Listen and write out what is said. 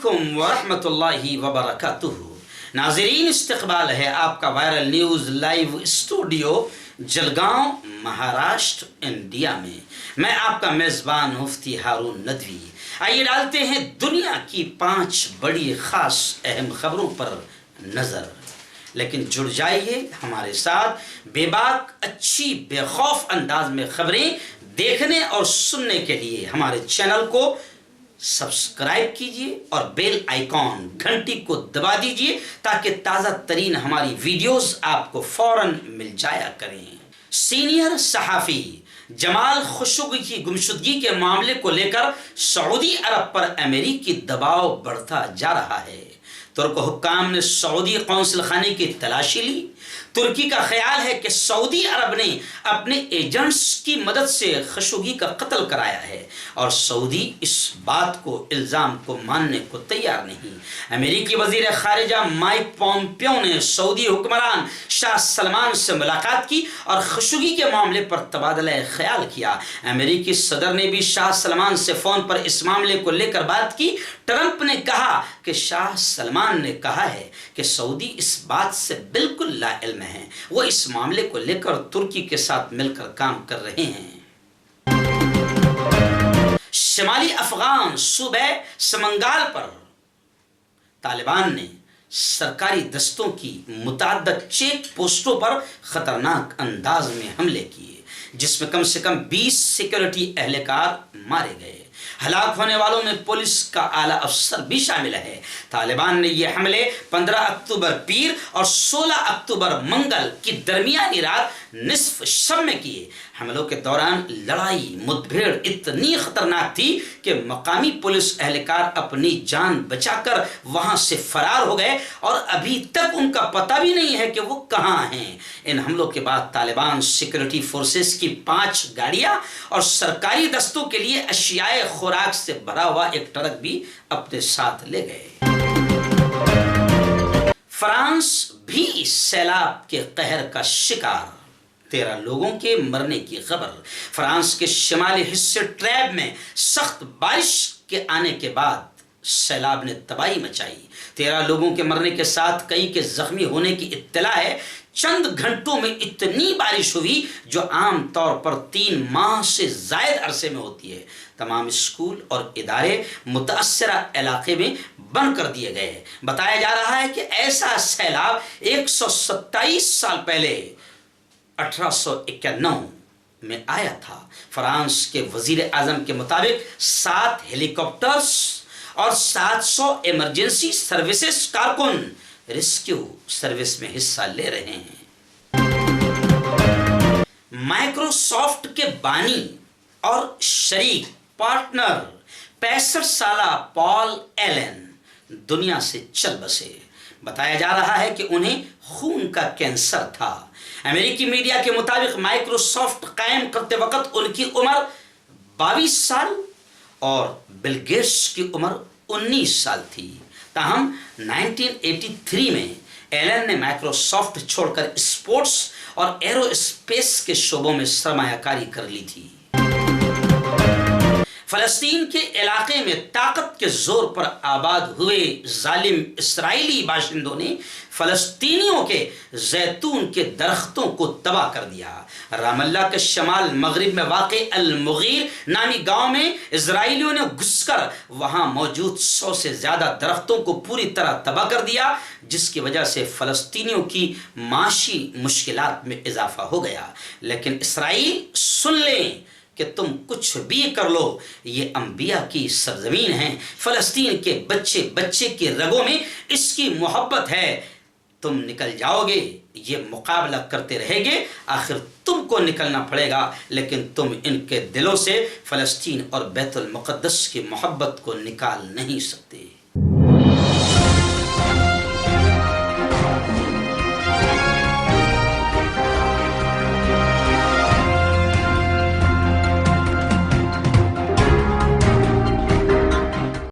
علیکم ورحمۃ اللہ وبرکاتہ۔ ناظرین، استقبال ہے آپ کا viral news live studio Jalgaon, Maharashtra, India میں۔ میں آپ کا میزبان مفتی ہارون ندوی۔ آئیے ڈالتے ہیں دنیا کی 5 بڑی خاص اہم خبروں پر نظر، لیکن جڑ جائیے ہمارے ساتھ بے باک، اچھی، بے خوف انداز میں خبریں دیکھنے اور سننے کے لیے ہمارے چینل کو سبسکرائب کیجئے اور بیل آئیکن گھنٹی کو دبا دیجئے تاکہ تازہ ترین ہماری ویڈیوز آپ کو فوراً مل جایا کریں۔ سینئر صحافی جمال خشوگی کی گمشدگی کے معاملے کو لے کر سعودی عرب پر امریکی دباؤ بڑھتا جا رہا ہے۔ ترک حکام نے سعودی قونصل خانے کی تلاشی لی۔ ترکی کا خیال ہے کہ سعودی عرب نے اپنے ایجنٹس کی مدد سے خشوگی کا قتل کرایا ہے، اور سعودی اس بات کو الزام کو ماننے کو تیار نہیں۔ امریکی وزیر خارجہ مائک پومپیو نے سعودی حکمران شاہ سلمان سے ملاقات کی اور خشوگی کے معاملے پر تبادلہ خیال کیا۔ امریکی صدر نے بھی شاہ سلمان سے فون پر اس معاملے کو لے کر بات کی۔ ٹرمپ نے کہا کہ شاہ سلمان نے کہا ہے کہ سعودی اس بات سے بالکل لا علم ہے، وہ اس معاملے کو لے کر ترکی کے ساتھ مل کر کام کر رہے ہیں۔ شمالی افغان صوبہ سمنگال پر طالبان نے سرکاری دستوں کی متعدد چیک پوسٹوں پر خطرناک انداز میں حملے کیے، جس میں کم سے کم 20 سیکورٹی اہلکار مارے گئے۔ ہلاک ہونے والوں میں پولیس کا اعلیٰ افسر بھی شامل ہے۔ طالبان نے یہ حملے 15 اکتوبر پیر اور 16 اکتوبر منگل کی درمیانی رات نصف شب میں کیے۔ حملوں کے دوران لڑائی مدبھیڑ اتنی خطرناک تھی کہ مقامی پولیس اہلکار اپنی جان بچا کر وہاں سے فرار ہو گئے، اور ابھی تک ان کا پتہ بھی نہیں ہے کہ وہ کہاں ہیں۔ ان حملوں کے بعد طالبان سیکورٹی فورسز کی 5 گاڑیاں اور سرکاری دستوں کے لیے اشیاء خوراک سے بھرا ہوا ایک ٹرک بھی اپنے ساتھ لے گئے۔ فرانس بھی سیلاب کے قہر کا شکار، 13 لوگوں کے مرنے کی خبر۔ فرانس کے شمالی حصے ٹریب میں سخت بارش کے آنے کے بعد سیلاب نے تباہی مچائی۔ 13 لوگوں کے مرنے کے ساتھ کئی کے زخمی ہونے کی اطلاع ہے۔ چند گھنٹوں میں اتنی بارش ہوئی جو عام طور پر 3 ماہ سے زائد عرصے میں ہوتی ہے۔ تمام اسکول اور ادارے متاثرہ علاقے میں بند کر دیے گئے ہیں۔ بتایا جا رہا ہے کہ ایسا سیلاب 127 سال پہلے 1891 میں آیا تھا۔ فرانس کے وزیر اعظم کے مطابق 7 ہیلی کاپٹرز اور 700 ایمرجنسی سروسز کارکن ریسکیو سروس میں حصہ لے رہے ہیں۔ مائکروسافٹ کے بانی اور شریک پارٹنر 65 سالہ پال ایلن دنیا سے چل بسے۔ بتایا جا رہا ہے کہ انہیں خون کا کینسر تھا۔ امریکی میڈیا کے مطابق مائکروسافٹ قائم کرتے وقت ان کی عمر 22 سال اور بل گیٹس کی عمر 19 سال تھی۔ تاہم 1983 میں ایلن نے مائکروسافٹ چھوڑ کر اسپورٹس اور ایرو اسپیس کے شعبوں میں سرمایہ کاری کر لی تھی۔ فلسطین کے علاقے میں طاقت کے زور پر آباد ہوئے ظالم اسرائیلی باشندوں نے فلسطینیوں کے زیتون کے درختوں کو تباہ کر دیا۔ رام اللہ کے شمال مغرب میں واقع المغیر نامی گاؤں میں اسرائیلیوں نے گھس کر وہاں موجود 100 سے زیادہ درختوں کو پوری طرح تباہ کر دیا، جس کی وجہ سے فلسطینیوں کی معاشی مشکلات میں اضافہ ہو گیا۔ لیکن اسرائیل سن لیں کہ تم کچھ بھی کر لو، یہ انبیاء کی سرزمین ہے، فلسطین کے بچے بچے کی رگوں میں اس کی محبت ہے۔ تم نکل جاؤ گے، یہ مقابلہ کرتے رہے گے، آخر تم کو نکلنا پڑے گا، لیکن تم ان کے دلوں سے فلسطین اور بیت المقدس کی محبت کو نکال نہیں سکتے۔